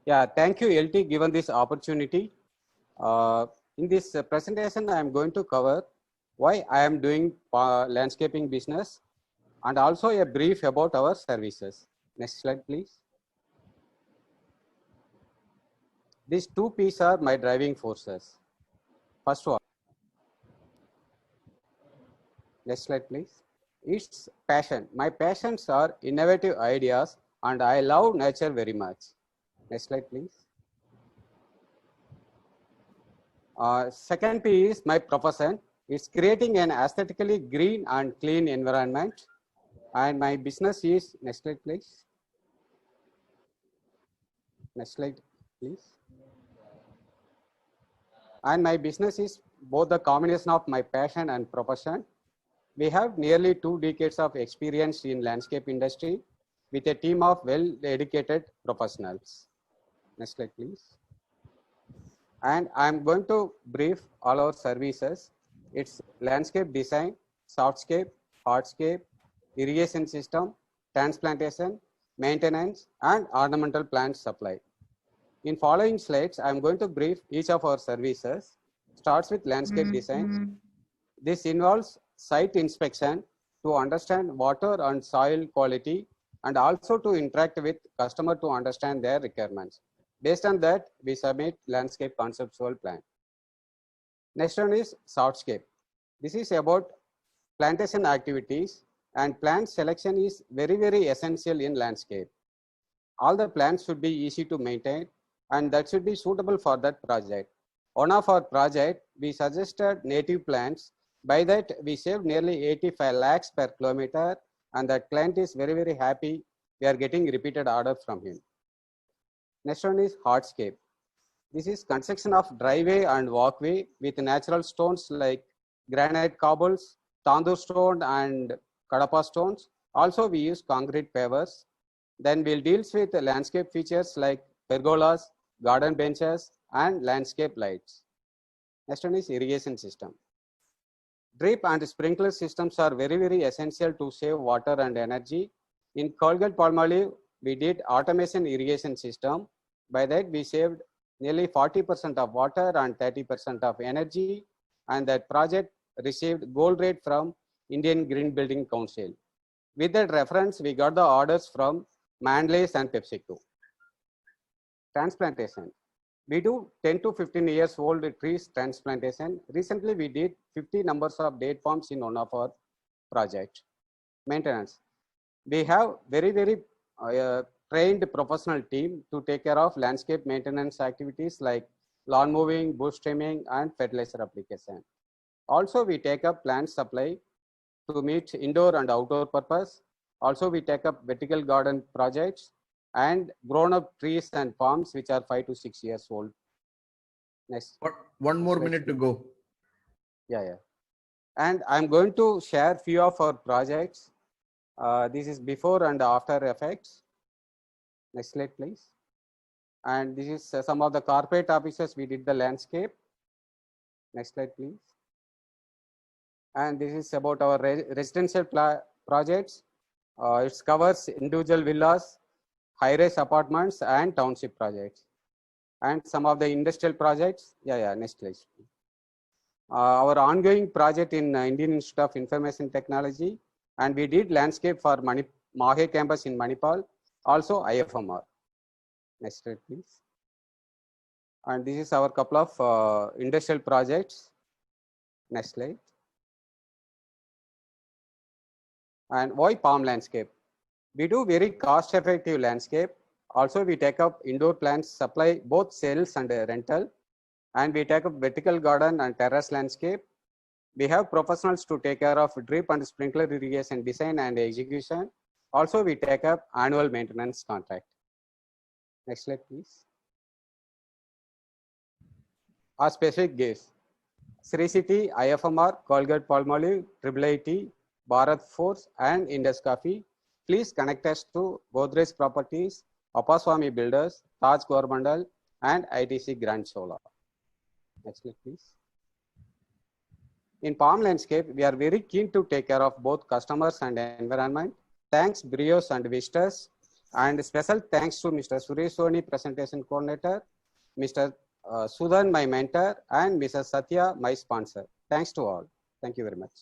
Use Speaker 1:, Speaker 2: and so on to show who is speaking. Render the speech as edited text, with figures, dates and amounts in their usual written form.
Speaker 1: Yeah, thank you, LT, given this opportunity. In this presentation, I am going to cover why I am doing landscaping business and also a brief about our services. Next slide, please. These two P's are my driving forces. First one, next slide, please. It's passion. My passions are innovative ideas and I love nature very much. Next slide, please. Second P is my profession. It's creating an aesthetically green and clean environment. And my business is, next slide, please. Next slide, please. And my business is both the combination of my passion and profession. We have nearly 2 decades of experience in landscape industry with a team of well-educated professionals. Next slide, please. And I'm going to brief all our services. It's landscape design, softscape, hardscape, irrigation system, transplantation, maintenance, and ornamental plant supply. In following slides, I'm going to brief each of our services. Starts with landscape design. This involves site inspection to understand water and soil quality and also to interact with customer to understand their requirements. Based on that, we submit landscape conceptual plan. Next one is softscape. This is about plantation activities and plant selection is very, very essential in landscape. All the plants should be easy to maintain and that should be suitable for that project. One of our project, we suggested native plants. By that, we saved nearly 85 lakhs per kilometer and that client is very, very happy. We are getting repeated orders from him. Next one is hardscape. This is construction of driveway and walkway with natural stones like granite cobbles, tandoor stone and kadapa stones. Also, we use concrete pavers. Then we'll deal with landscape features like pergolas, garden benches, and landscape lights. Next one is irrigation system. Drip and sprinkler systems are very, very essential to save water and energy. In Colgate-Palmolive, we did automation irrigation system. By that, we saved nearly 40% of water and 30% of energy. And that project received gold rate from Indian Green Building Council. With that reference, we got the orders from Manleys and PepsiCo. Transplantation. We do 10 to 15 years old trees transplantation. Recently, we did 50 numbers of date palms in one of our projects. Maintenance. We have very, very trained professional team to take care of landscape maintenance activities like lawn mowing, bush trimming, and fertilizer application. Also, we take up plant supply to meet indoor and outdoor purpose. Also, we take up vertical garden projects and grown up trees and palms which are 5 to 6 years old. Next.
Speaker 2: One more minute to go.
Speaker 1: Yeah. And I'm going to share few of our projects. This is before and after effects. Next slide, please. And this is some of the corporate offices we did the landscape. Next slide, please. And this is about our residential projects. It covers individual villas, high-rise apartments, and township projects. And some of the industrial projects. Next slide. Our ongoing project in Indian Institute of Information Technology, and we did landscape for Mahe campus in Manipal, also IFMR. Next slide, please. And this is our couple of industrial projects. Next slide. And why palm landscape? We do very cost-effective landscape. Also, we take up indoor plants, supply both sales and rental. And we take up vertical garden and terrace landscape. We have professionals to take care of drip and sprinkler irrigation design and execution. Also, we take up annual maintenance contract. Next slide, please. Our specific guests: Sri City, IFMR, Colgate-Palmolive, IIIT, Bharat Force, and Indus Coffee. Please connect us to Godrej Properties, Appaswamy Builders, Taj Coromandel, and ITC Grand Solar. Next slide, please. In palm landscape, we are very keen to take care of both customers and environment. Thanks Brios and Vistas And special thanks to Mr. Suresh Soni, presentation coordinator, Mr. Sudan, my mentor, and Mrs. Satya, my sponsor. Thanks to all. Thank you very much.